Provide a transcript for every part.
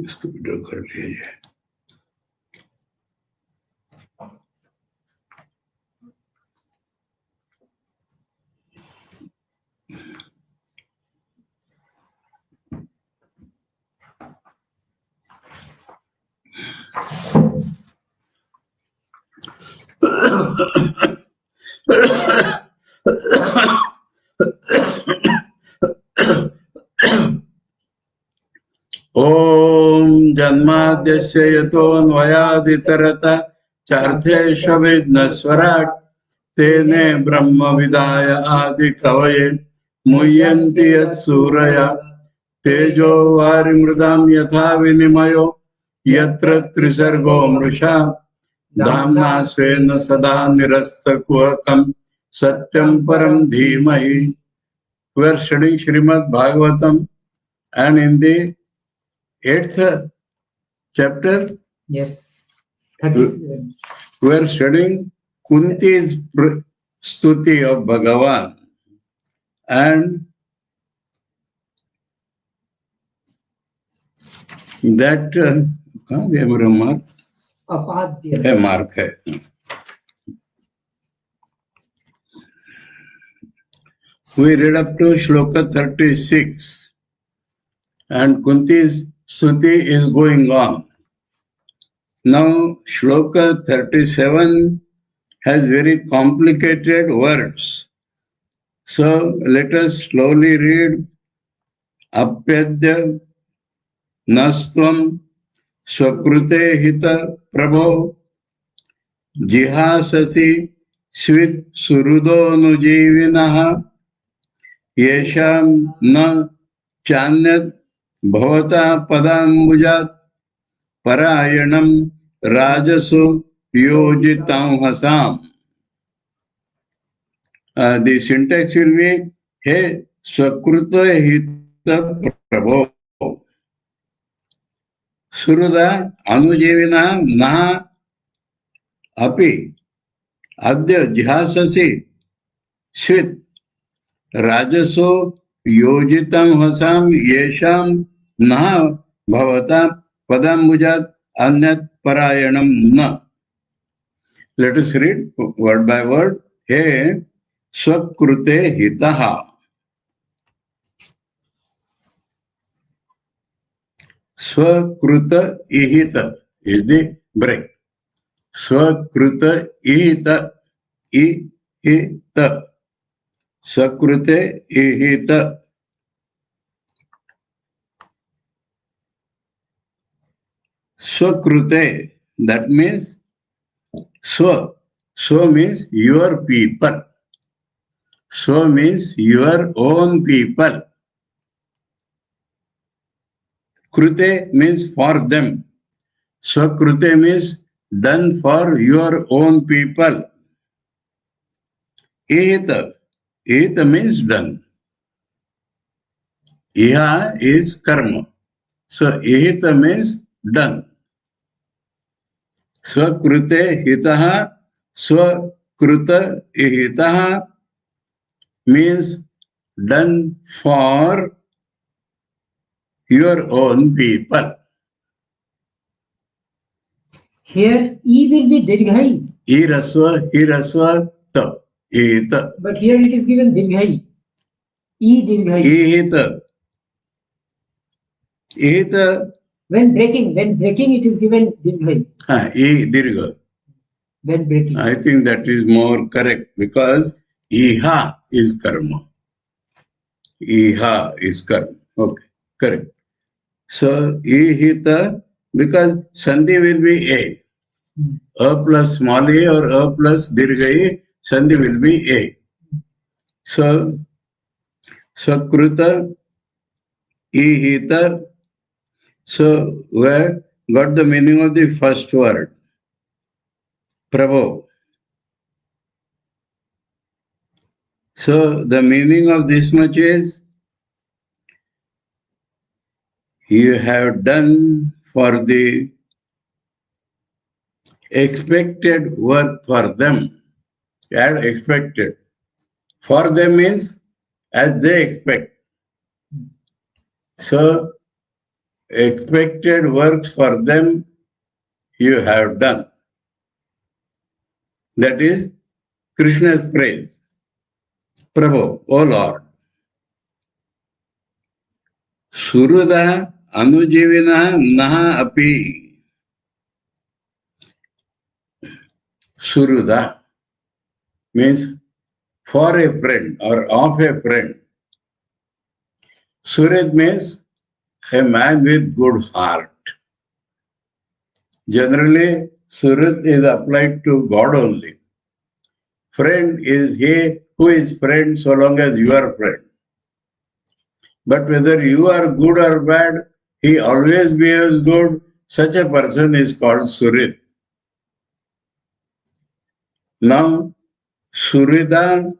इसको विड्रॉ कर लिया जाए। ओम जन्माद्यस्य यतोऽन्वयादितरतः चार्थेष्वभिघ्नस्वराट् तेने ब्रह्म विदाय आदि कवये मुह्यन्ति यत्सूरया तेजो वारिमृदां यथा विनिमयो यत्र त्रिसर्गो मृषा धाम्ना स्वेन सदा निरस्तकुहकं सत्यं परं धीमहि। We are studying Srimad Bhagavatam, and in the 8th chapter, Yes, 37. we are studying Kunti's Stuti of Bhagavan, and that कहाँ गया मेरा मार्क? अपाद्य है, मार्क है. We read up to Shloka 36, and Kunti's Stuti is going on. Now, Shloka 37 has very complicated words. So, let us slowly read. Apyadya Nastvam Swakrute Hita Prabho Jihasasi Svit Surudo Nujivinaha Yesham Na Chanyat Bhavata Padambujat Parayanam Rajasu Yojitam Hasam. The syntax will be He Swakruta Hita Prabho Suruda Anujevina Naha Api Adya Jihasasi Svit Rajaso Yojitam Hasam Yesham Naha Bhavata Padambujat Anyat Parayanam Na. Let us read word by word. He Swakrute Hitaha. Swakruta Ihita is the break. Swakruta Ihita. Ihita. Swakrute Ihita. Swakrute, that means Swa. Swa means your people. Swa means your own people. Krute means for them. Swakrute means done for your own people. Ihita. Ihita means done. Iha is karma. So ihita means done. Swakrute hitaha. Swakruta ihitaha means done for your own people. Here E will be Dirghai. Hiraswa ta. Ihita. But here it is given Dirghai. E Dirghai. Ihita. Ihita. When breaking it is given Dirghai. E dirgha. When breaking. I think that is more correct because iha is karma. Iha is karma. Okay, correct. So ihita, because sandhi will be a. A plus small a or a plus dirgha a, sandhi will be a. So Sakruta ihita. So where got the meaning of the first word? Prabhu. So the meaning of this much is you have done for the expected work for them. You have expected. For them means as they expect. So expected works for them you have done. That is Krishna's praise. Prabhu, O Lord. Suruda anujivina naha api. Suruda means for a friend or of a friend. Surit means a man with good heart. Generally, Surit is applied to God only. Friend is he who is friend so long as you are friend. But whether you are good or bad, he always behaves good. Such a person is called Surit. Now, Surita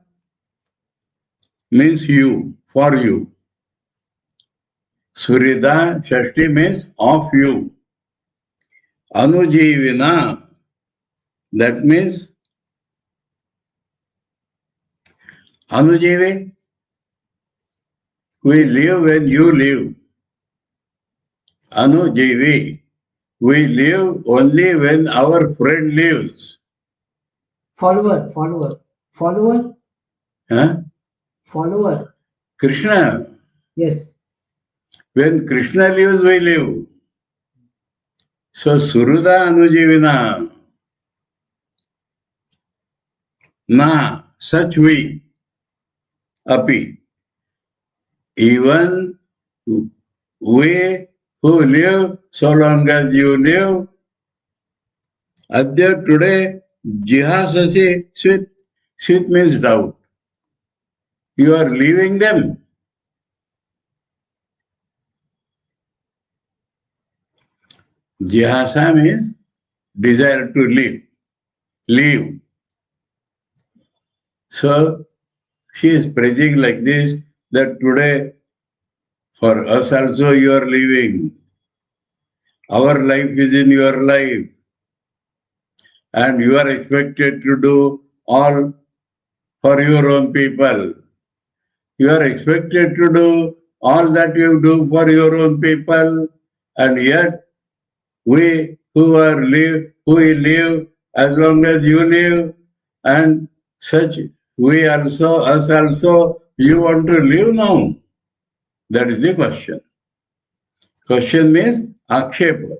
means you, for you. Surita Shashti means of you. Anujivina, that means Anujivi, we live when you live. Anujivi, we live only when our friend lives. Follower. Huh? Follower. Krishna, Yes. when Krishna lives, we live. So Suruda Anujivina, na, such we, api. Even we who live so long as you live, Adya today, jihasasi swit. Swit means doubt. You are leaving them. Jihasa means desire to live. Leave. So she is praising like this that today for us also you are leaving. Our life is in your life. And you are expected to do all for your own people. You are expected to do all that you do for your own people, and yet we who live as long as you live, and such us also, you want to live now. That is the question. Question means akshepa.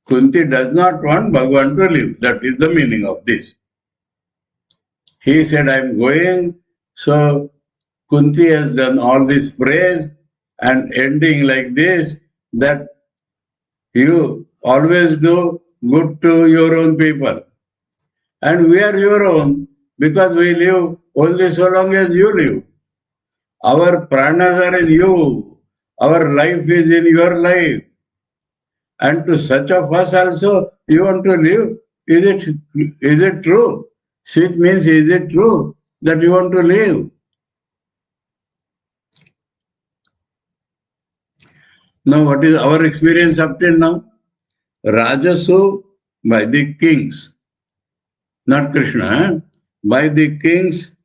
Kunti does not want Bhagavan to live. That is the meaning of this. He said, I am going. So Kunti has done all this praise and ending like this, that you always do good to your own people. And we are your own because we live only so long as you live. Our pranas are in you. Our life is in your life. And to such of us also, you want to live. Is it true? Sweet means, is it true that you want to live? Now, what is our experience up till now? Rajasu by the kings, not Krishna, by the kings,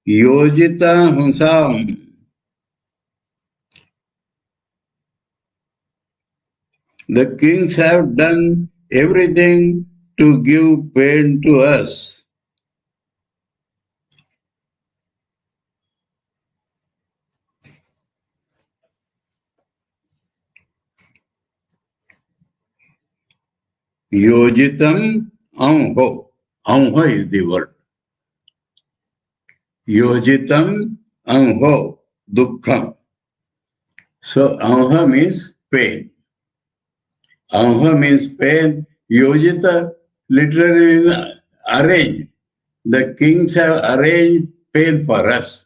Yojita Hunsam. The kings have done everything to give pain to us. Yojitam Amho. Amho is the word. Yojitam Amho. Dukkham. So Amha means pain. Amha means pain. Yojita literally means arrange. The kings have arranged pain for us.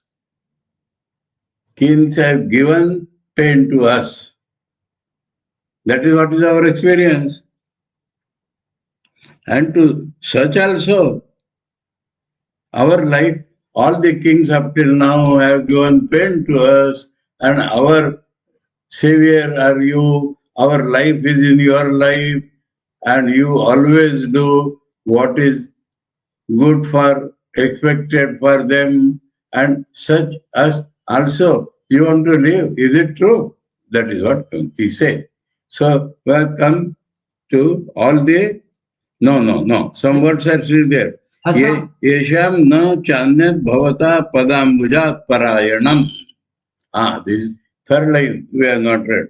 Kings have given pain to us. That is what is our experience. And to such also, our life, all the kings up till now have given pain to us, and our savior are you, our life is in your life, and you always do what is good for, expected for them, and such as also you want to live. Is it true? That is what he said. So we have come to all the no. Some words are still there. Hasam. Yesham na chanyat bhavata padambujat parayanam. This third line we have not read.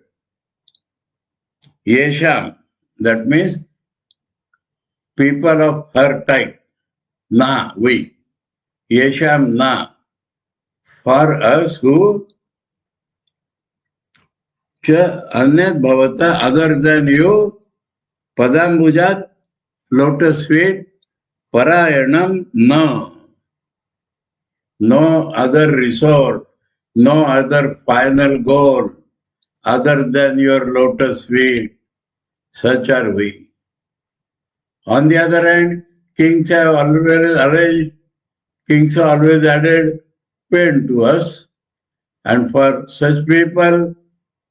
Yesham, that means people of her type. Na, we. Yesham na. For us who cha anyat bhavata, other than you, padambujat, lotus feet, parayanam, no. No other resort, no other final goal other than your lotus feet. Such are we. On the other hand, kings have always arranged, kings have always added pain to us. And for such people,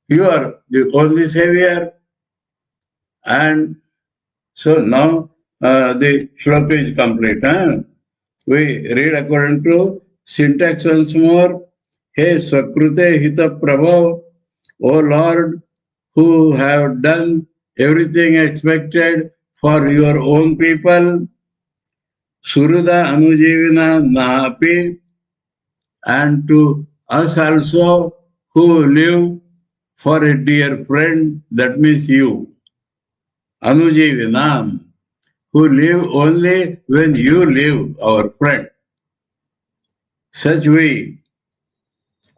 you are the only savior. And so now the shloka is complete. We read according to syntax once more. Hey Swakrute Hita Prabhav, O Lord, who have done everything expected for your own people, Suruda Anujivina Nahapi, and to us also who live for a dear friend, that means you, Anujivinam, who live only when you live, our friend. Such we,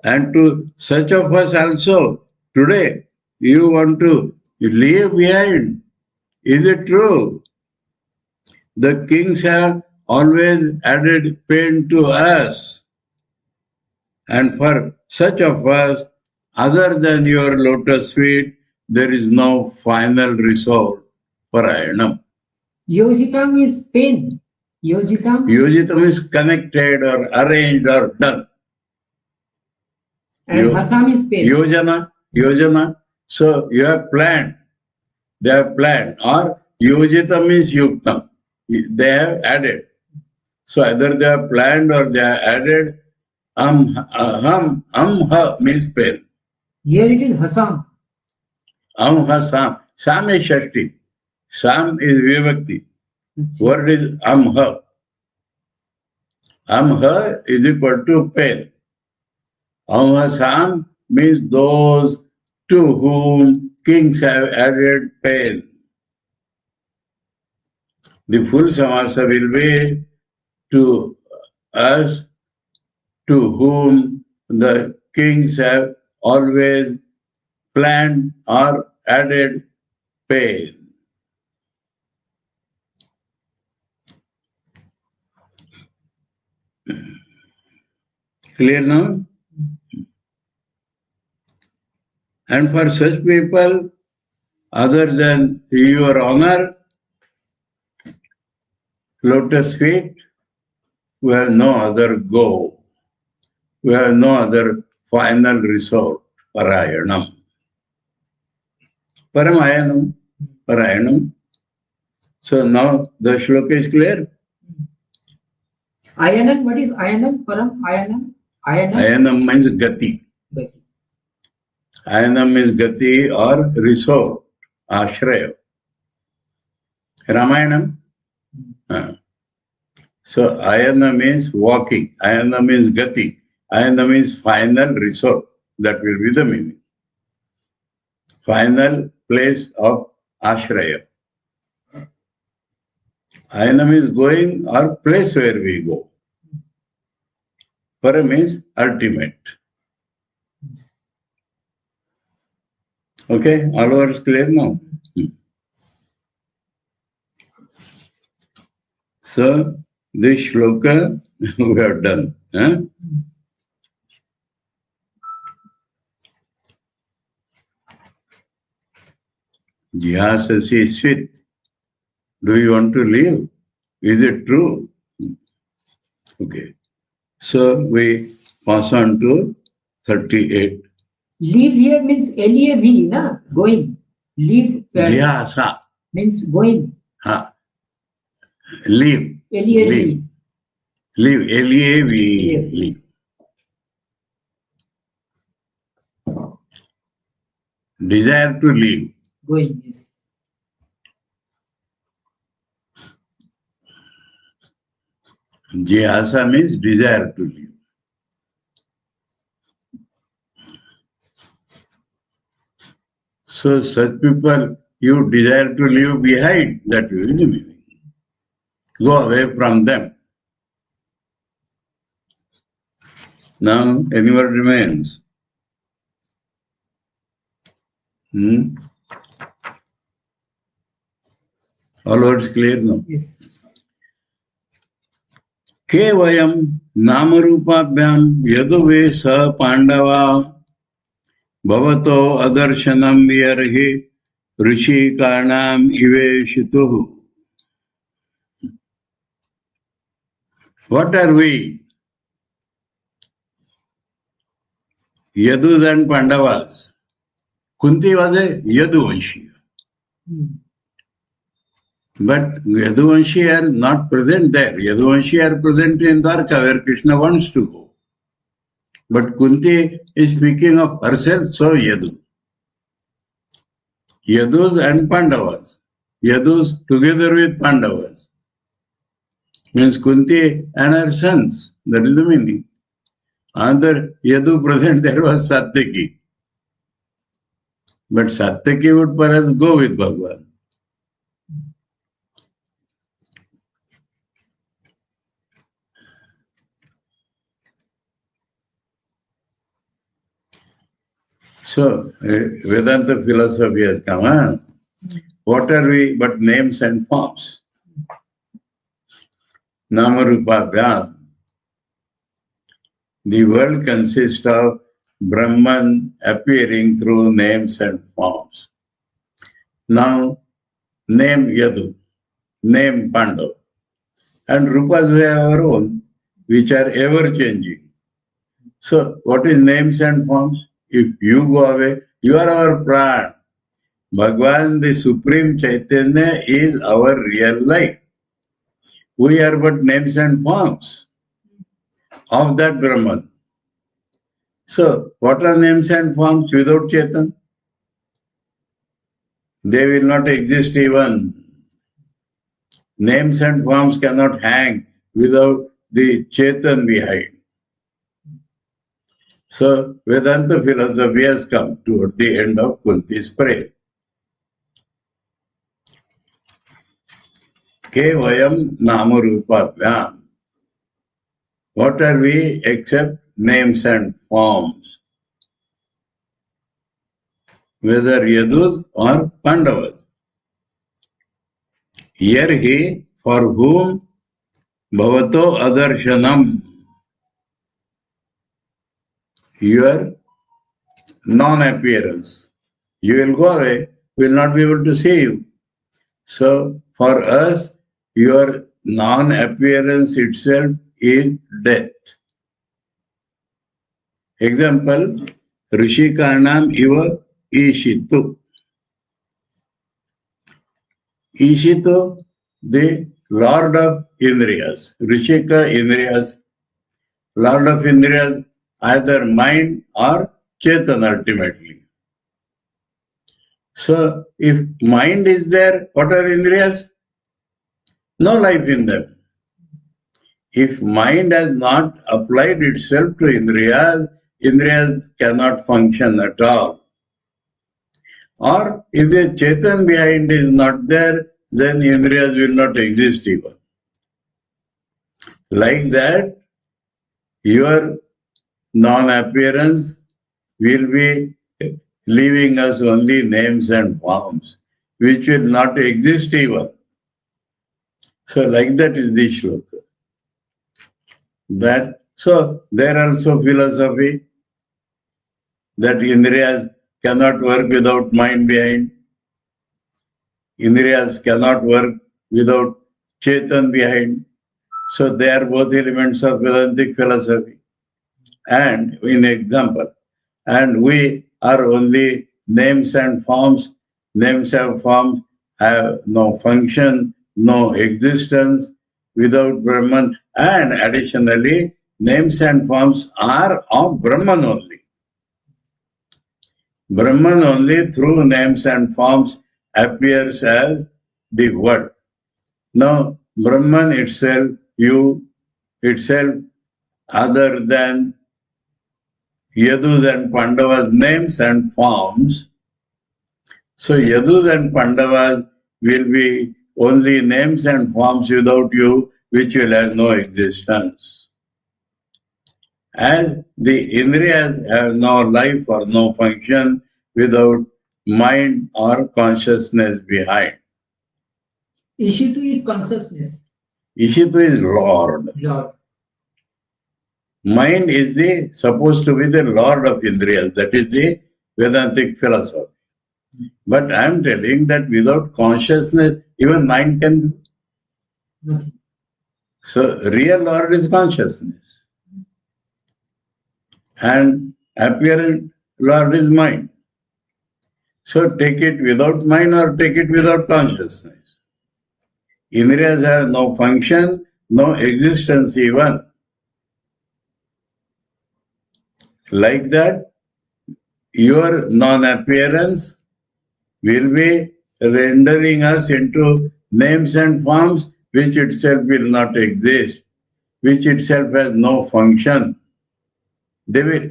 and to such of us also, today you want to leave behind. Is it true? The kings have always added pain to us. And for such of us, other than your lotus feet, there is no final resort. Parayanam. Yojitam is pain. Yojitam. Yojitam is connected or arranged or done. And Hasam is pain. Yojana. So you have planned. They have planned. Or Yojitam is Yuktam. They have added. So either they have planned or they have added. Ha means pain. Here it is Hasam. Sam. Sam is Shashti. Sam is Vivakti. Word is ha. Ha is equal to pain. Sam means those to whom kings have added pain. The full samasa will be to us to whom the kings have always planned or added pain. Clear now? And for such people, other than your honor, lotus feet, we have no other go. We have no other final resort. Parayanam. Parayanam. So now the shloka is clear? Ayanam, what is Ayanam? Param? Ayanam? Ayanam means gati. Ayanam is gati or resort, ashraya. Ramayanam. So Ayana means walking. Ayana means gati. Ayana means final resort. That will be the meaning. Final place of ashraya. Ayana means going or place where we go. Para means ultimate. Okay, all words clear now? So, this shloka we have done. Jihasasi Svit. Do you want to live? Is it true? Okay. So, we pass on to 38. Leave here means L-E-A-V, na? Going. Leave Jihasa means going. Leave. L-E-A-V. Leave. L-E-A-V. Yes. Leave. Desire to live. Going, yes. Jihasa means desire to live. So such people, you desire to leave behind, that is the meaning. Go away from them. Now, any word remains? All words clear now? Yes. के वयम नामरूपाभ्याम यदुवे स पांडवा भवतो अदर्शनम वियर्हि ऋषिकाणाम इवेशितुः. What are we? Yadus and Pandavas. Kunti was a Yaduvanshi. But Yaduvanshi are not present there. Yaduvanshi are present in Dwarka where Krishna wants to go. But Kunti is speaking of herself, so Yadu. Yadus and Pandavas. Yadus together with Pandavas. Means Kunti and her sons. That is the meaning. Another Yadu present there was Satyaki. But Satyaki would perhaps go with Bhagavan. So, Vedanta philosophy has come. Huh? What are we but names and forms? Namarupabhyam. The world consists of Brahman appearing through names and forms. Now, name Yadu, name Pandav, and Rupas we have our own, which are ever changing. So, what is names and forms? If you go away, you are our pran. Bhagavan, the Supreme Chaitanya, is our real life. We are but names and forms of that Brahman. So, what are names and forms without Chaitanya? They will not exist even. Names and forms cannot hang without the Chaitanya behind. So, Vedanta philosophy has come toward the end of Kunti's prayer. Ke vayam namarupabhyam. What are we except names and forms? Whether Yadus or Pandavas. Here he, for whom bhavato adarshanam, your non-appearance. You will go away, we will not be able to see you. So, for us, your non-appearance itself is death. Example, Rishikarnam iva ishitu. Ishitu, the Lord of Indriyas. Rishika Indriyas, Lord of Indriyas, either mind or Chetan ultimately. So, if mind is there, what are Indriyas? No life in them. If mind has not applied itself to Indriyas, Indriyas cannot function at all. Or if the Chetan behind is not there, then Indriyas will not exist even. Like that, your non-appearance will be leaving us only names and forms, which will not exist even. So like that is the shloka. So there also philosophy that Indriyas cannot work without mind behind. Indriyas cannot work without Chetan behind. So they are both elements of Vedantic philosophy. And in example, and we are only names and forms. Names and forms have no function, no existence without Brahman. And additionally, names and forms are of Brahman only. Brahman only through names and forms appears as the word. Now, Brahman itself, you itself, other than Yadus and Pandavas' names and forms. So, Yadus and Pandavas will be only names and forms without you, which will have no existence. As the Indriyas have no life or no function without mind or consciousness behind. Ishitu is consciousness. Ishitu is Lord. Lord. Mind is supposed to be the Lord of Indriyas. That is the Vedantic philosophy. But I am telling that without consciousness, even mind can do. Nothing. So, real Lord is consciousness. And apparent Lord is mind. So, take it without mind or take it without consciousness. Indriyas have no function, no existence even. Like that, your non-appearance will be rendering us into names and forms which itself will not exist, which itself has no function. They will,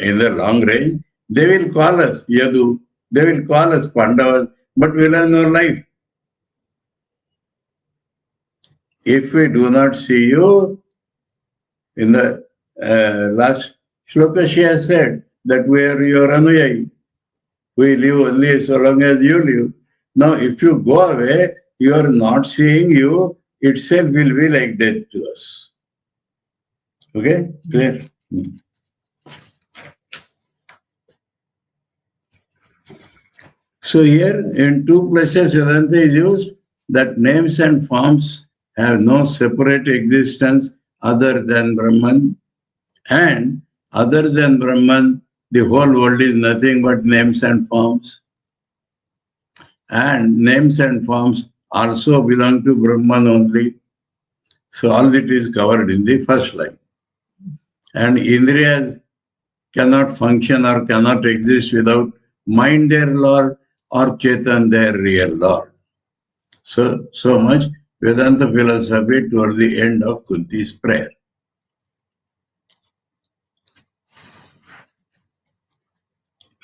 in the long range, they will call us Yadu, they will call us Pandavas, but we'll have no life. If we do not see you, in the last shloka she has said that we are your anuyayi. We live only so long as you live. Now, if you go away, you are not seeing you, itself will be like death to us. Okay? Clear? So here, in two places, Vedanta is used that names and forms have no separate existence other than Brahman, and other than Brahman, the whole world is nothing but names and forms. And names and forms also belong to Brahman only. So all it is covered in the first line. And Indriyas cannot function or cannot exist without mind their Lord or Chetan their real Lord. So much Vedanta philosophy toward the end of Kunti's prayer.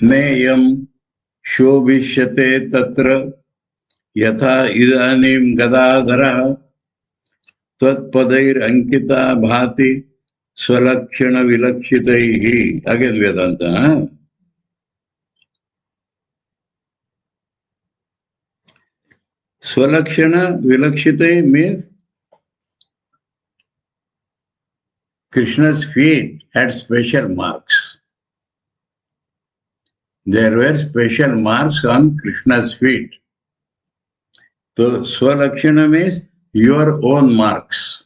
Neyam shobhishyate tatra yatha idanim gadadhara tvatpadair ankita bhati swalakshana vilakshitaihi. Again Vedanta. Swalakshana vilakshitai means Krishna's feet had special marks. There were special marks on Krishna's feet. So Swalakshana means your own marks.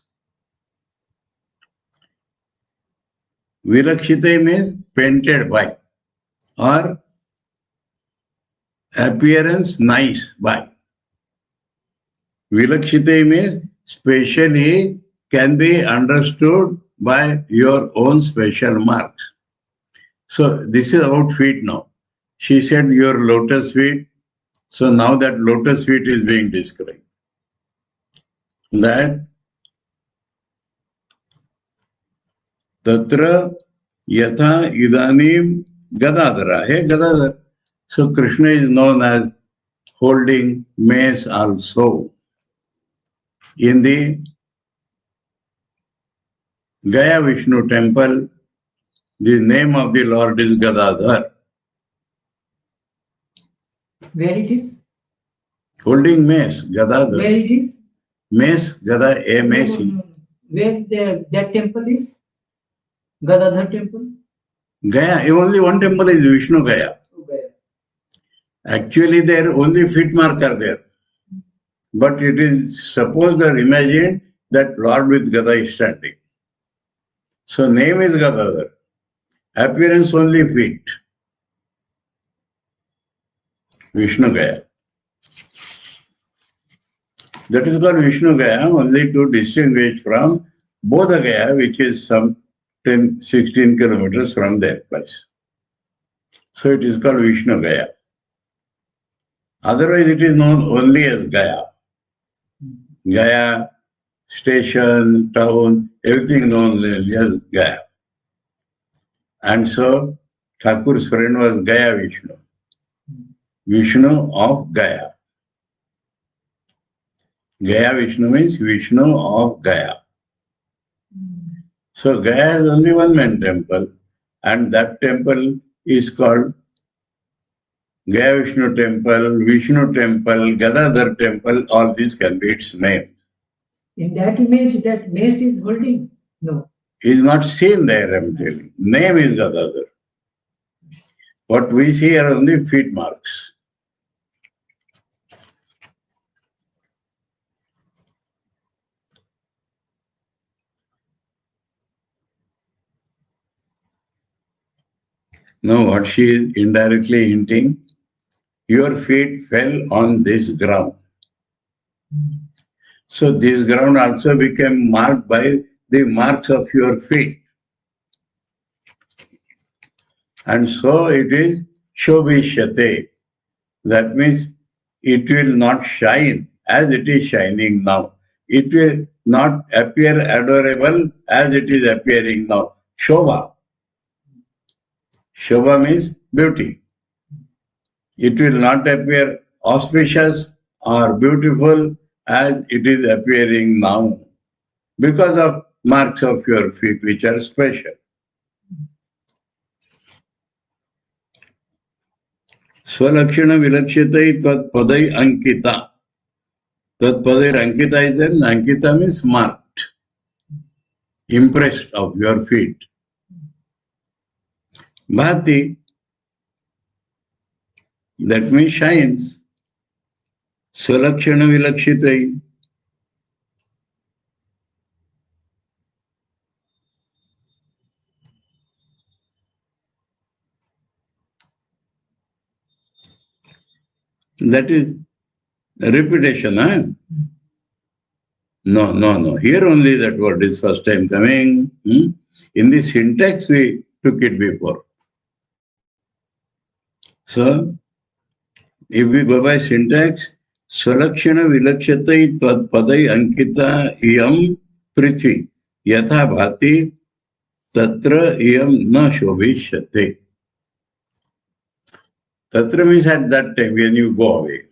Vilakshitai means painted by or appearance nice by. Vilakshitai means specially can be understood by your own special marks. So this is about feet now. She said your lotus feet. So now that lotus feet is being described. That Tatra Yatha Idanim Gadadhara. Hey Gadadhar. So Krishna is known as holding mace also. In the Gaya Vishnu temple, the name of the Lord is Gadadhar. Where it is? Holding mace, Gadadhar. Where it is? Mace, Gada, M.Sc. Where that temple is? Gadadhar temple? Gaya, only one temple is Vishnu Gaya. Okay. Actually, there only feet mark are there. But it is supposed or imagined that Lord with Gada is standing. So name is Gadadhar. Appearance only feet. Vishnu Gaya. That is called Vishnu Gaya only to distinguish from Bodha Gaya, which is some 10-16 kilometers from that place. So it is called Vishnu Gaya. Otherwise it is known only as Gaya. Gaya, station, town, everything known only as Gaya. And so Thakur's friend was Gaya Vishnu. Vishnu of Gaya. Gaya Vishnu means Vishnu of Gaya. So Gaya is only one main temple, and that temple is called Gaya Vishnu Temple, Vishnu Temple, Gadadhar Temple, all these can be its name. In that image, that mace is holding? No. Is not seen there, I'm telling. Name is Gadadhar. What we see are only feet marks. Now, what she is indirectly hinting, your feet fell on this ground. So this ground also became marked by the marks of your feet. And so it is Shobhishyate. That means it will not shine as it is shining now. It will not appear adorable as it is appearing now. Shobha. Shobha means beauty. It will not appear auspicious or beautiful as it is appearing now because of marks of your feet which are special. Swalakshana vilakshitai tvat padai ankita. Tvat padai ankita is an ankita means marked, impressed of your feet. Bhati, that means shines. Swalakshana vilakshitai. That is repetition, huh? No. Here only that word is first time coming. In the syntax we took it before. So, if we go by syntax, Swalakshana vilakshatai tvad padai ankita iyam prithvi yatha bhati tatra iyam na shobhishyate. Tatra means at that time when you go away.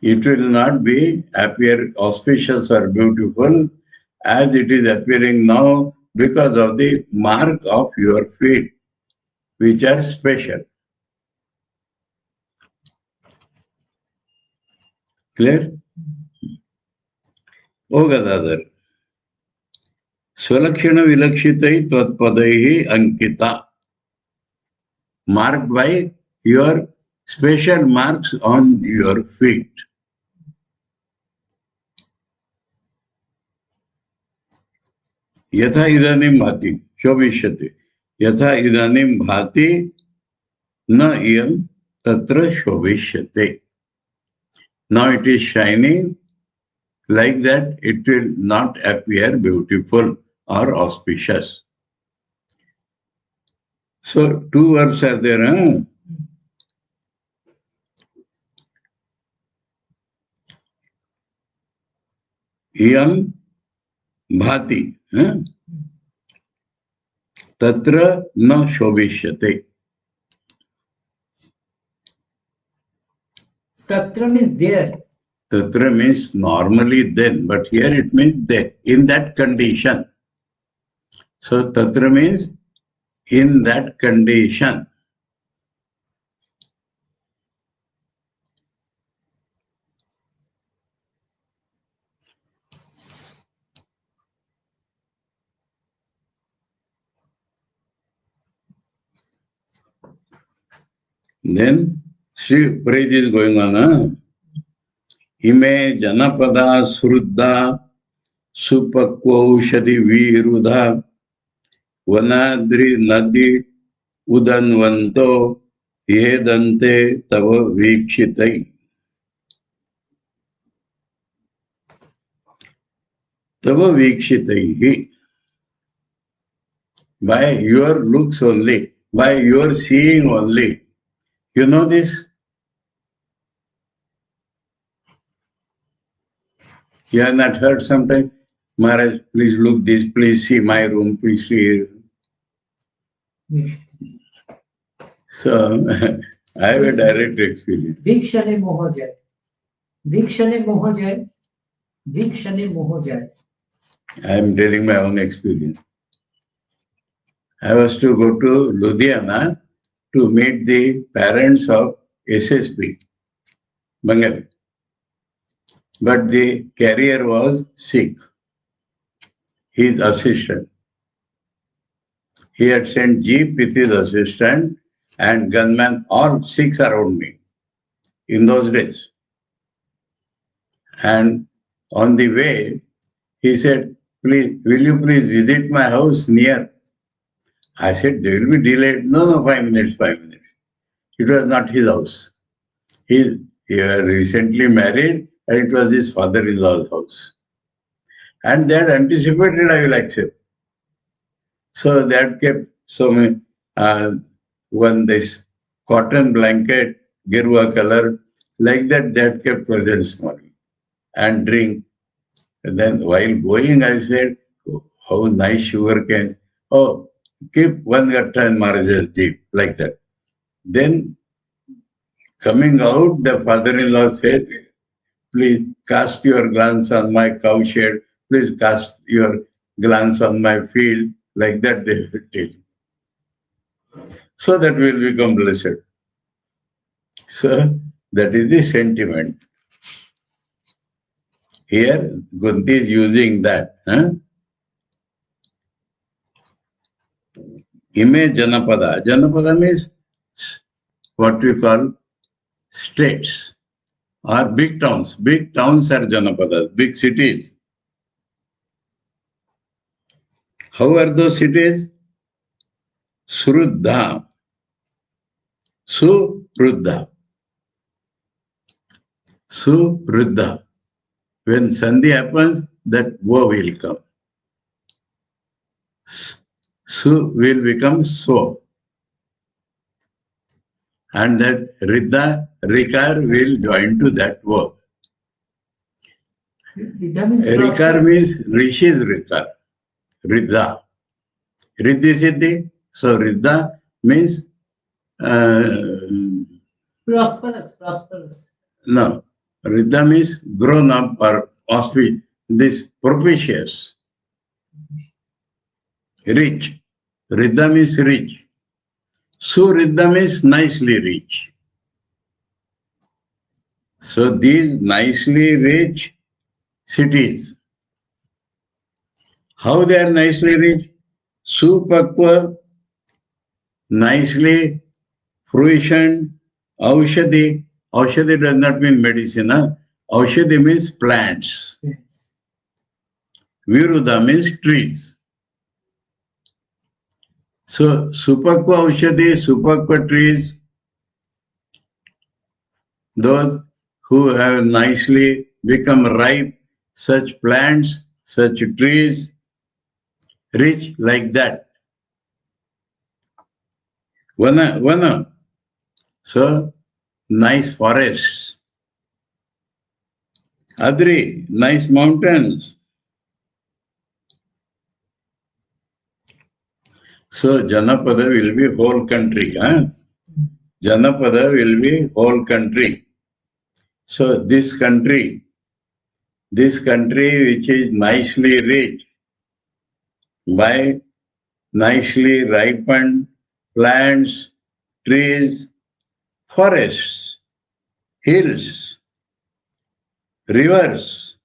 It will not be appear auspicious or beautiful as it is appearing now because of the mark of your feet, which are special. Clear? O Gadadhar. Swalakshana vilakshitai tvatpadaihi ankita. Marked by your special marks on your feet. Yatha idanim bhati, shobhishyate. Yatha idanim bhati na iyam tatra shobhishyate. Now it is shining like that, it will not appear beautiful or auspicious. So two verbs are there. Huh? Iyam bhati. Huh? Tatra na shobhishyate. Tatra means there. Tatra means normally then, but here it means there, in that condition. So tatra means in that condition. Then Sri praise is going on. Huh? Ime janapada sruddha supakvaushadi virudha vanadri nadi udanvanto yedante tava vikshitai. Tava vikshitai. By your looks only, by your seeing only. You know this? You have not heard sometimes? Maharaj, please look this, please see my room, please see. So, I have a direct experience. Vikshane Mohojay. Vikshane Mohojay. Vikshane Mohojay. I am telling my own experience. I was to go to Ludhiana to meet the parents of SSP, Bengali. But the carrier was sick, his assistant. He had sent jeep with his assistant and gunmen, all 6 around me in those days. And on the way, he said, please, will you please visit my house near? I said, they will be delayed. No, 5 minutes, 5 minutes. It was not his house. He had recently married and it was his father-in-law's house. And they had anticipated I will accept. So that kept so many, one this cotton blanket, gerua color, like that kept present morning and drink. And then while going, I said, oh, how nice sugar cane. Oh, keep one gatta in Maharaj's jeep, like that. Then coming out, the father-in-law said, please cast your glance on my cowshed, please cast your glance on my field, like that they will tell. So that we will become blessed. So that is the sentiment. Here, Kunti is using that. Ime Janapada. Janapada means what we call states or big towns. Big towns are Janapadas, big cities. How are those cities? Sruddha. Suruddha. Suruddha. When Sandhi happens, that wo will come. Su will become so. And that Riddha, Rikar will join to that wo. Rikar means Rishi's Rikar. Riddha. Riddhi Siddhi. So Riddha means prosperous. No. Riddha means grown up or auspicious. This propitious. Rich. Riddha means rich. Suriddha means nicely rich. So these nicely rich cities, how they are nicely rich? Supakwa, nicely fruition, aushadhi. Aushadhi does not mean medicine. Aushadhi means plants. Yes. Viruddha means trees. So supakwa aushadhi, supakwa trees, those who have nicely become ripe, such plants, such trees, rich like that. Vana. So, nice forests. Adri, nice mountains. So, Janapada will be whole country. Janapada will be whole country. So, this country which is nicely rich by nicely ripened plants, trees, forests, hills, rivers.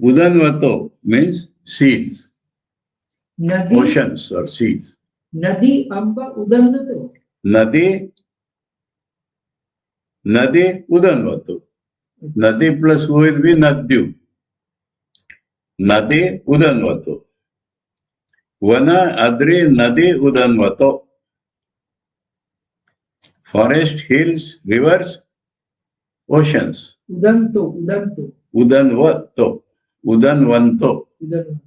Udanvato means seas, Nadi, oceans or seas. Nadi Amba Udanvato. Nadi Udanvato. Nadi plus who will be Nadyu. Nadi Udanvato. Vana Adri Nadi Udanvato. Forest, hills, rivers, oceans. Udanto. Udanvato. Udanvanto. Udan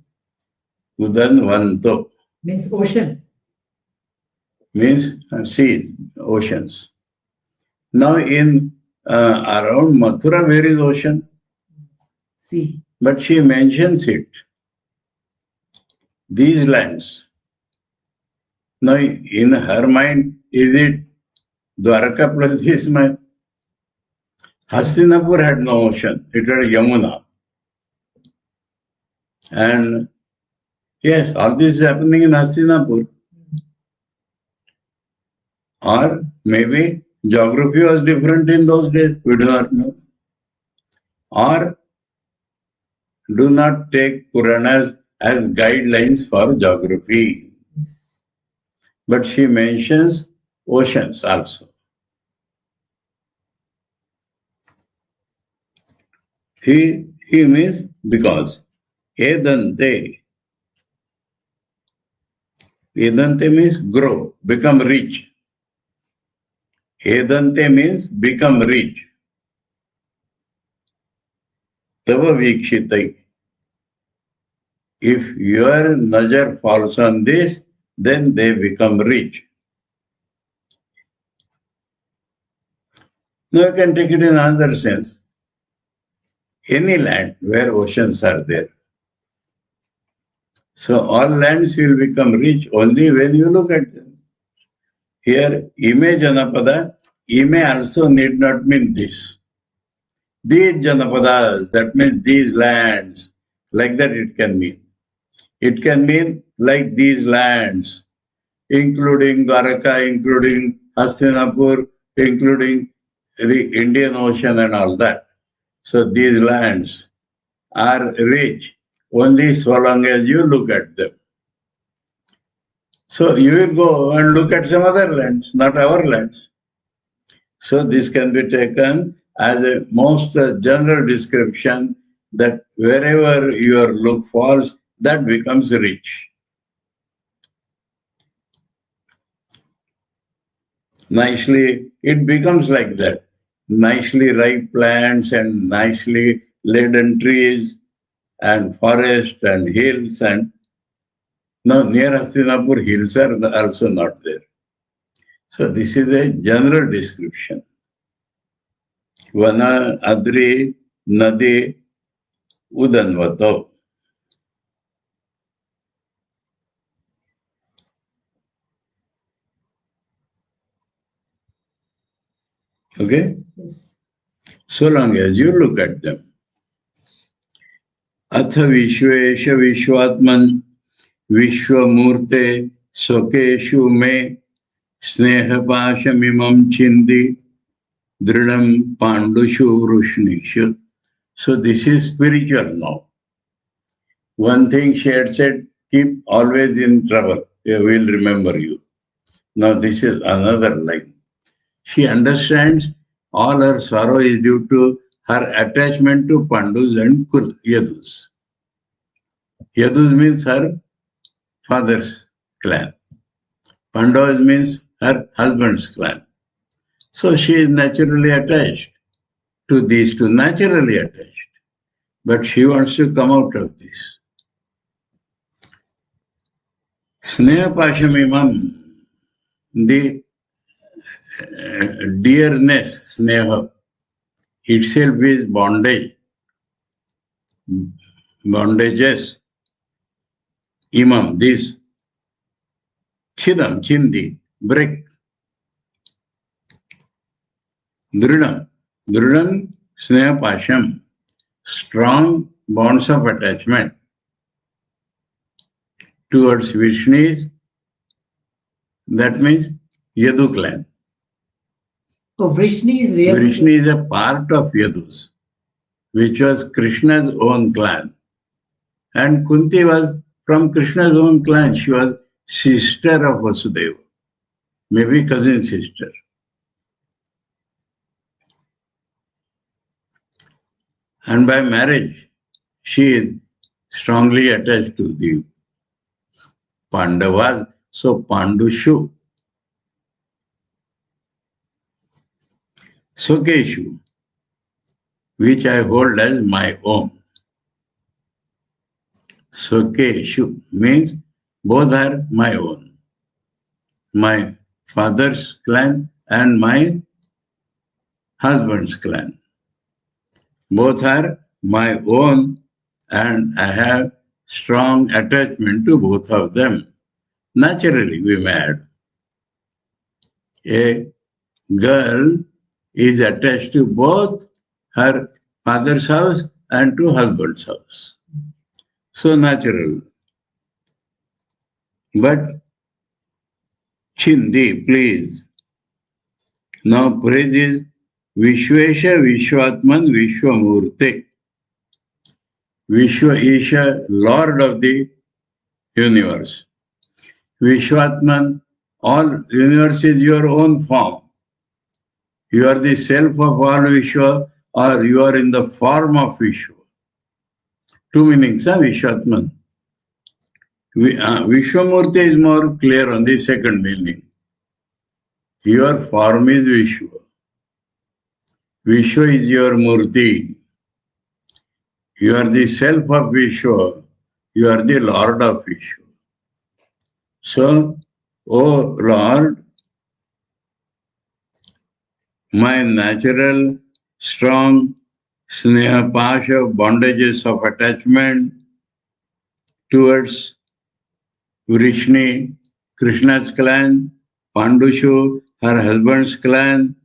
Udanvanto means ocean. means sea, oceans. Now in around Mathura, where is ocean? Sea. But she mentions it. These lands. Now in her mind, is it Dwarka plus this mind? Hastinapur had no ocean. It had Yamuna. And yes, all this is happening in Hastinapur. Or maybe geography was different in those days. We do not know. Or do not take Puranas as guidelines for geography. Yes. But she mentions oceans also. He means because. Edante. Edante means grow, become rich. Edante means become rich. Tava vikshitai. If your najar falls on this, then they become rich. Now you can take it in another sense. Any land where oceans are there. So all lands will become rich only when you look at them. Here, ime janapada, ime also need not mean this. These janapadas, that means these lands, like that it can mean. It can mean like these lands, including Dwaraka, including Hastinapur, including the Indian Ocean and all that. So these lands are rich only so long as you look at them. So you will go and look at some other lands, not our lands. So this can be taken as a most general description that wherever your look falls, that becomes rich. Nicely, it becomes like that. Nicely ripe plants and nicely laden trees and forest and hills and now near Hastinapur hills are also not there. So this is a general description. Vana, Adri, Nadi, Udanvato. Okay? Yes. So long as you look at them. Atha Vishwesha Vishwatman Vishwamurte Sokeshu Me Snehapashamimam Chindi Dridam Pandushu Rushnishu. So this is spiritual now. One thing she had said, keep always in trouble. They will remember you. Now this is another line. She understands all her sorrow is due to her attachment to Pandus and Yadus. Yadus means her father's clan. Pandavas means her husband's clan. So she is naturally attached to these two, naturally attached. But she wants to come out of this. Sneha Pashamimam, the dearness, Sneha, itself is bondage. Bondages. Imam, this. Chidam, Chindi, break. Dridam, Dridam, Sneha Pasham, strong bonds of attachment towards Vishnis, that means Yadu clan. So Vrishni is real. Vrishni is a part of Yadus, which was Krishna's own clan. And Kunti was from Krishna's own clan. She was sister of Vasudeva, maybe cousin sister. And by marriage, she is strongly attached to the Pandavas. So Pandushu, Sukeshu, which I hold as my own. Swakeshu means both are my own. My father's clan and my husband's clan. Both are my own and I have strong attachment to both of them. Naturally, we mad. A girl is attached to both her father's house and to husband's house. So natural. But Chindi, please. Now praise is Vishwesha Vishwatman Vishwamurti. Vishwa Isha, Lord of the universe. Vishwatman, all universe is your own form. You are the self of all Vishwa or you are in the form of Vishwa. Two meanings, Vishwatman. Vishwamurti is more clear on the second meaning. Your form is Vishwa. Vishwa is your Murti. You are the self of Vishwa. You are the Lord of Vishwa. So, O Lord, my natural, strong sneha pasha, bondages of attachment towards Vrishni, Krishna's clan, Pandushu, her husband's clan,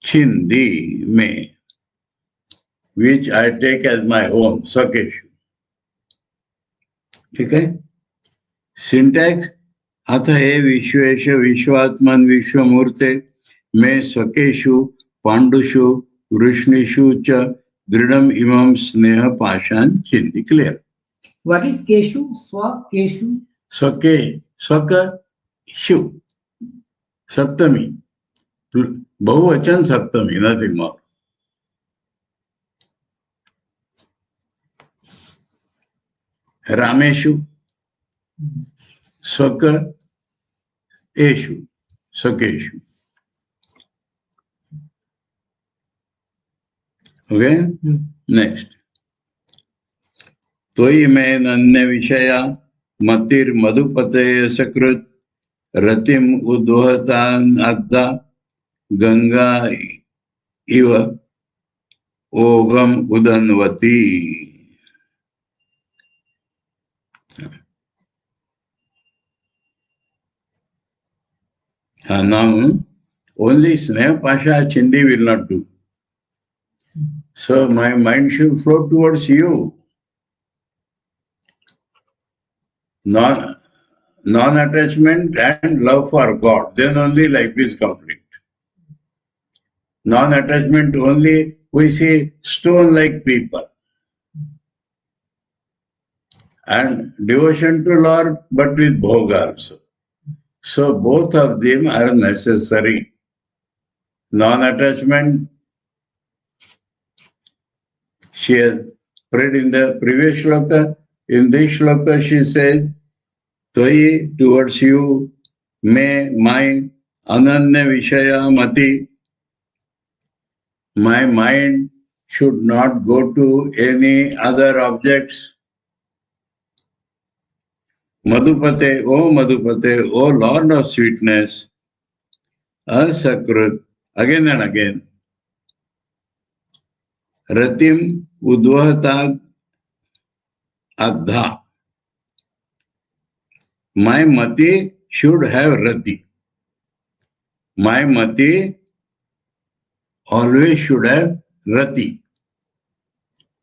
Chindi me, which I take as my own, Sakeshu. Okay? Syntax, अथ हे विश्वेश विश्वात्मन विश्वमूर्ते मे स्वकेषु पांडुषु वृष्णिषु च दृढ़म इमं स्नेह पाषाण चिंति. Clear. What is Keshu? Swa Keshu? Swake, swaka, shu. Saptami. Bahuvachan saptami, nothing more. Rameshu. Swaka, eshu. Swakeshu. Okay? Next. Toi me nanya vishaya matir madhupate sakrut ratim udvatan adda ganga iva ogam udanvati. Now, only Sneha Pasha Chindi will not do. So my mind should flow towards you. Non-attachment and love for God. Then only life is complete. Non-attachment only, we see stone-like people. And devotion to Lord, but with bhoga also. So both of them are necessary. Non-attachment, she has prayed in the previous shloka. In this shloka she says, Tvai, towards you, may my ananya vishaya mati, my mind should not go to any other objects. Madhupate, O Lord of sweetness, asakrut, again and again. Ratim udvahatad adha. My mati should have rati. My mati always should have rati.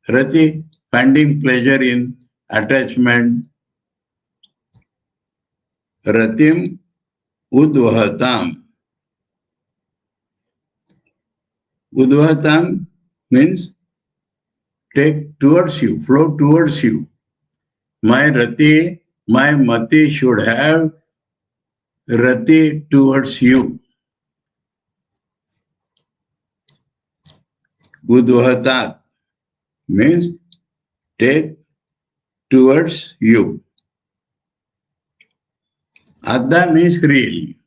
Rati, finding pleasure in attachment. Ratim udvahatam. Udvahatam means take towards you, flow towards you. My rati, my mati should have rati towards you. Udvahatat means take towards you. Adda means really,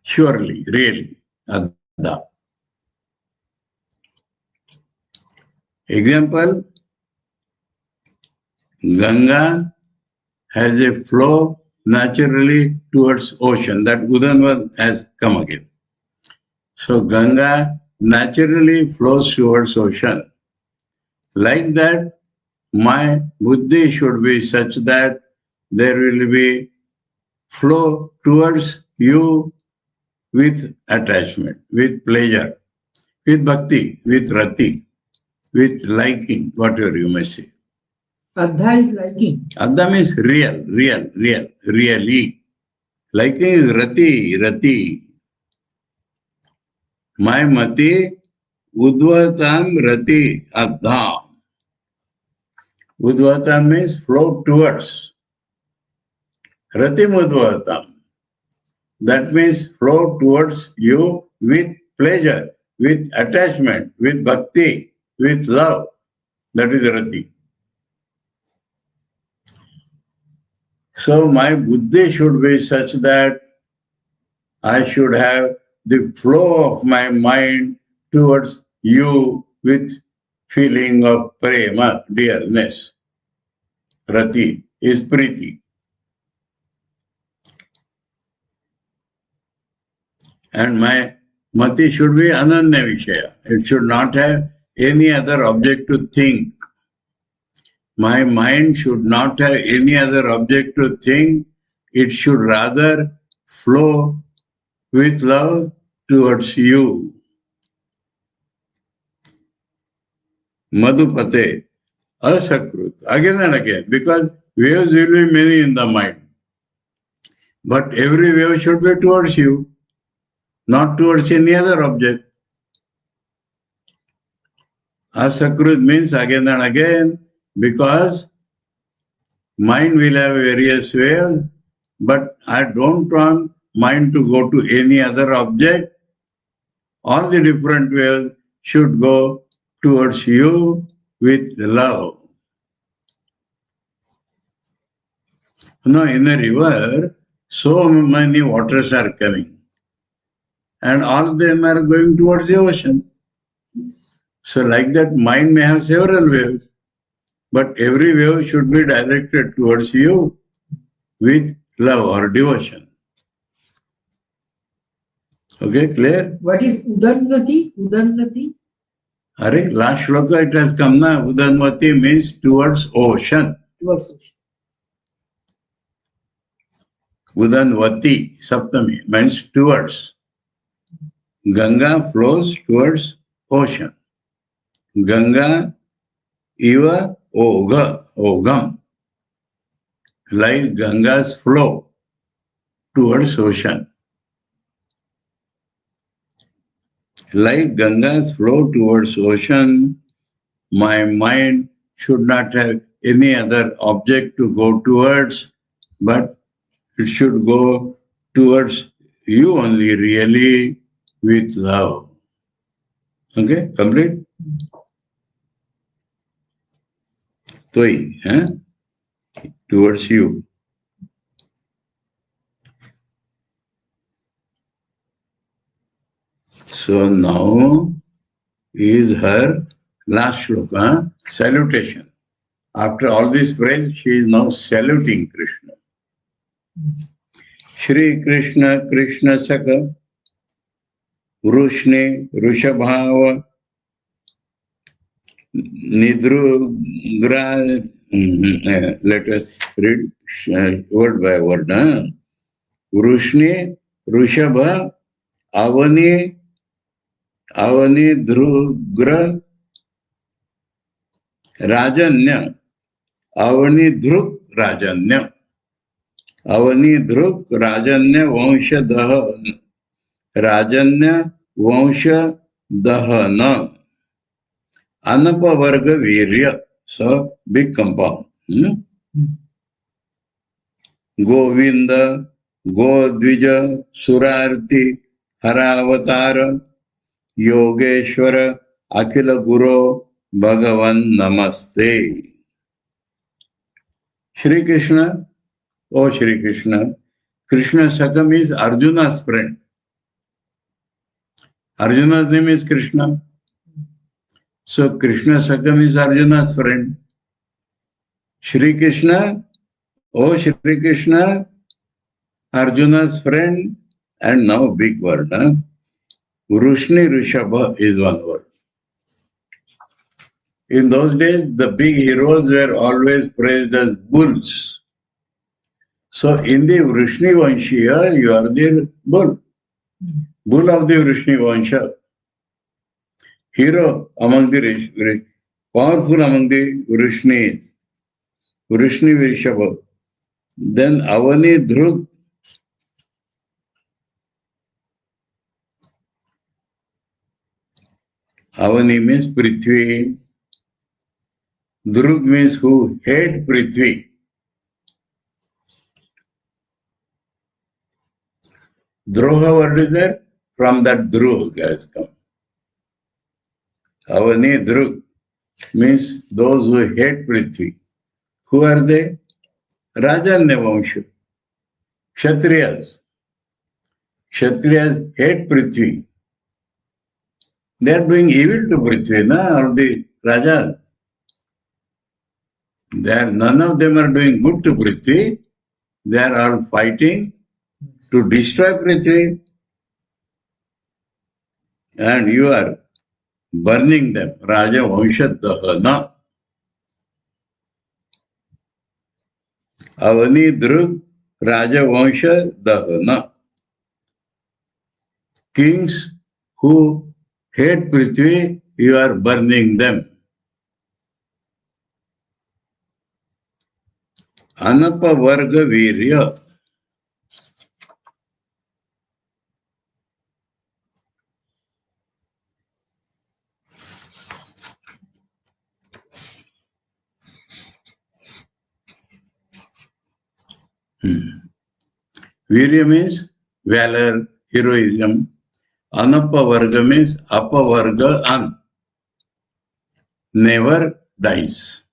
surely, really. Adda. Example, Ganga has a flow naturally towards ocean. That Udanvat has come again. So Ganga naturally flows towards ocean. Like that, my buddhi should be such that there will be flow towards you with attachment, with pleasure, with bhakti, with rati, with liking, whatever you may say. Adha is liking. Adha means real, really. Liking is rati. My mati udvatam rati adha. Udvatam means flow towards. Rati udvatam. That means flow towards you with pleasure, with attachment, with bhakti, with love. That is rati. So my buddhi should be such that I should have the flow of my mind towards you with feeling of prema, dearness. Rati is priti. And my mati should be ananya vishaya. It should not have any other object to think. My mind should not have any other object to think. It should rather flow with love towards you. Madhupate, asakrut, again and again, because waves will be many in the mind. But every wave should be towards you, not towards any other object. Asakrut means again and again, because mind will have various waves, but I don't want mind to go to any other object. All the different waves should go towards you with love. Now, in a river, so many waters are coming, and all of them are going towards the ocean. So, like that, mind may have several waves, but every wave should be directed towards you with love or devotion. Okay, clear? What is Udannati? Udannati? Hare, last shloka it has come na. Udanvati means towards ocean. Towards ocean. Udanvati, Saptami, means towards. Ganga flows towards ocean. Ganga Iva Ogam, like Ganga's flow towards ocean. Like Ganga's flow towards ocean, my mind should not have any other object to go towards, but it should go towards you only, really, with love. Okay, complete? Toi, towards you. So now is her last shloka, salutation. After all this praise, she is now saluting Krishna. Shri Krishna, Krishna Saka, Vrushne, Rushabhava, Nidrugra, let us read word by word. Vrushne, Rushabha, Avani Dhrugra, Rajanya, Avani Rajanya, Vamshadaha, Rajanya Vamshadahana, Anapavarga Virya, so big compound. Govinda, Godvija, Surarti, Haravatara, Yogeshwara, Akhila Guru, Bhagavan Namaste. Shri Krishna, oh Shri Krishna, Krishna Sakam is Arjuna's friend. Arjuna's name is Krishna. So Krishna Sakam is Arjuna's friend. Shri Krishna, oh Shri Krishna, Arjuna's friend, and now big word. Vrushni Rishabha is one word. In those days, the big heroes were always praised as bulls. So in the Vrishni Vanshiya, you are the bull. Bull of the Vrishni Vansha. Hero among the powerful among the Vrishnis. Vrishni Vishabha. Then Avani Dhruk. Avani means Prithvi. Dhruk means who hate Prithvi. Droha word is there? From that Dhruk has come. Avani Dhruk means those who hate Prithvi. Who are they? Rajanya Vansha. Kshatriyas. Kshatriyas hate Prithvi. They are doing evil to Prithvi, or the Rajas. None of them are doing good to Prithvi. They are all fighting to destroy Prithvi. And you are burning them. Raja Vansha Dahana. Avani Dhruk Raja Vansha Dahana. Kings who hate Prithvi, you are burning them. Anapa Varga Virya. Virya means valor, heroism. Anapa Varga means Apa Varga An. Never dies.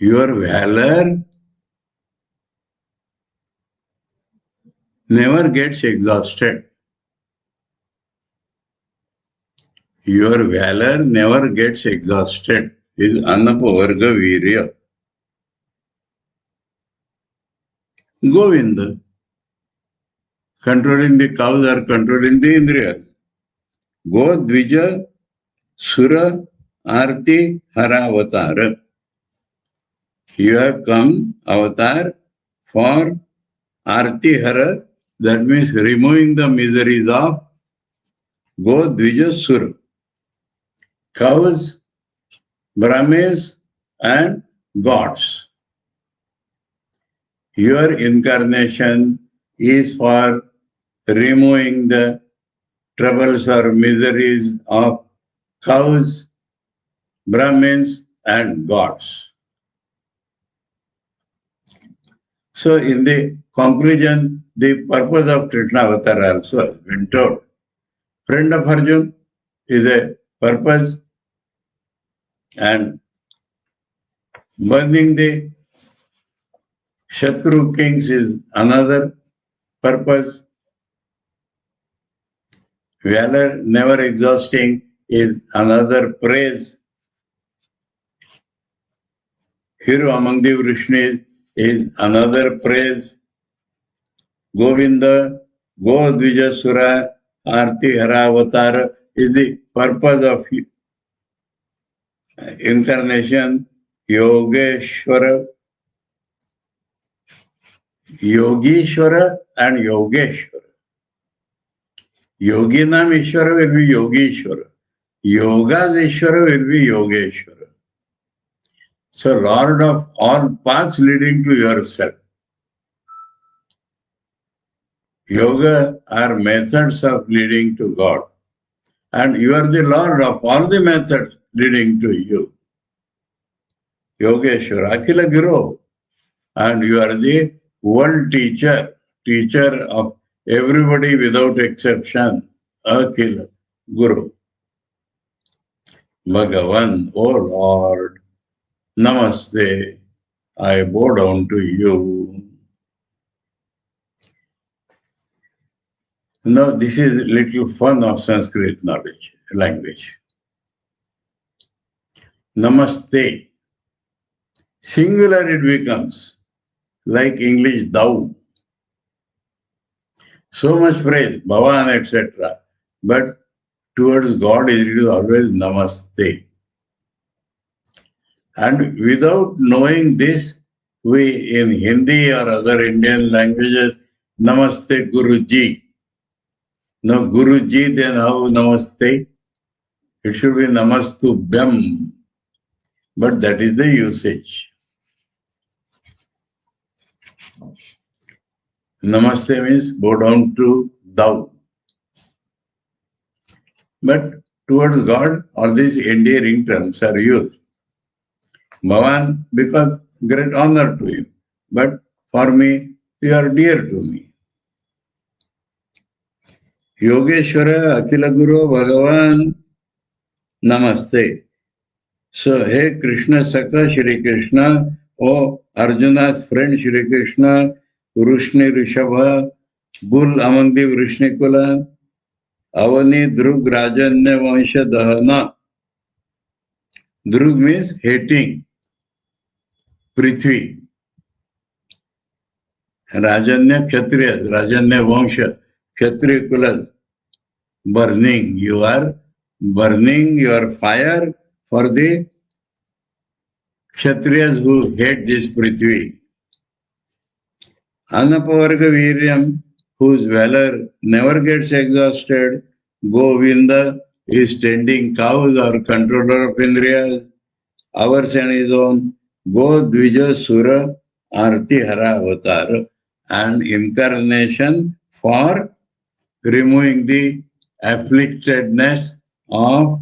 Your valor never gets exhausted. Your valor never gets exhausted. Is Anapavarga Virya. Govinda. Controlling the cows or controlling the Indriyas. Go Dvija Sura Arti Hara Avatara. You have come, avatar, for Arti Hara, that means removing the miseries of Go Dvija Sura. Cows, Brahmins, and gods. Your incarnation is for removing the troubles or miseries of cows, Brahmins, and gods. So in the conclusion, the purpose of Krishna Avatar also has been told. Friend of Arjuna is a purpose, and burning the Shatru kings is another purpose. Valor never exhausting is another praise. Hero among the Vrishnis is another praise. Govinda, Go Dvija Sura, Arti Hara Avatar is the purpose of incarnation. Yogeshwara, Yogeshwara and Yogeshwara. Yoginam Ishwara will be Yogeshwara. Yoga's Ishwara will be Yogeshwara. So, Lord of all paths leading to yourself. Yoga are methods of leading to God. And you are the Lord of all the methods leading to you. Yogeshwara, Akila Guru. And you are the world teacher, teacher of everybody without exception. Akila Guru. Bhagavan, O Lord, Namaste, I bow down to you. Now, this is a little fun of Sanskrit knowledge, language. Namaste. Singular it becomes, like English thou. So much praise, Bhavan, etc. But towards God it is always Namaste. And without knowing this, we in Hindi or other Indian languages, Namaste Guruji. No Guruji, then how Namaste? It should be Namastubhyam. But that is the usage. Namaste means bow down to thou. But towards God, all these endearing terms are used. Bhavan, because great honor to him. But for me, you are dear to me. Yogeshwara Akila Guru Bhagavan Namaste. So, hey Krishna Saka Shri Krishna, oh Arjuna's friend Shri Krishna, Vrushni Rishabha, Bull among the Vrishnikula, Avani Drug Rajanya Vansha Dahana. Drug means hating Prithvi. Rajanya Kshatriya, Rajanya Vansha, Kshatriya Kulas, burning. You are burning your fire for the Kshatriyas who hate this Prithvi. Anapavarga Viryam, whose valor never gets exhausted. Govinda is tending cows or controller of Indriyas. Ours and his own. Go Dvija Sura Arti Hara Avatar, an incarnation for removing the afflictedness of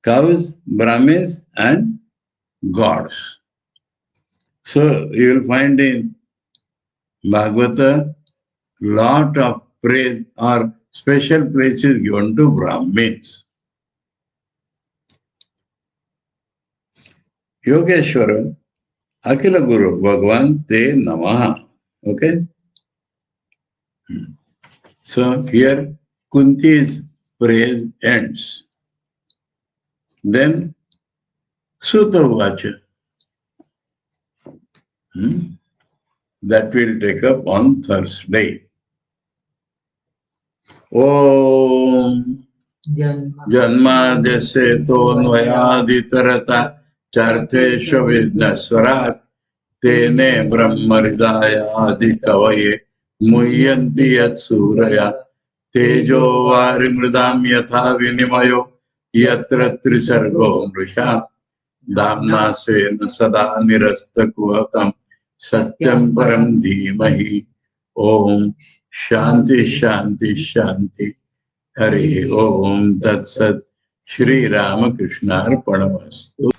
cows, Brahmins, and gods. So you will find in Bhagavata lot of praise or special places given to Brahmins. Yogeshwara, Akila Guru, Bhagavan Te Namaha. Okay? So here Kunti's praise ends. Then Sutta Vacha. That will take up on Thursday. Om Janmadesya Tonvayaditarata Charthesha Vidnaswarat Tene Brahmaridaya Adikavaye Muyanti Yat Suraya Tejo Varimridam Yatha Vinimayo Yatra Trisargo Mrisha Damna Svena Sada Nirasta Kuhakam Satyam Param Dhimahi Om Shanti Shanti Shanti Hari Om Tat Sat Shri Ramakrishna Arpanamastu.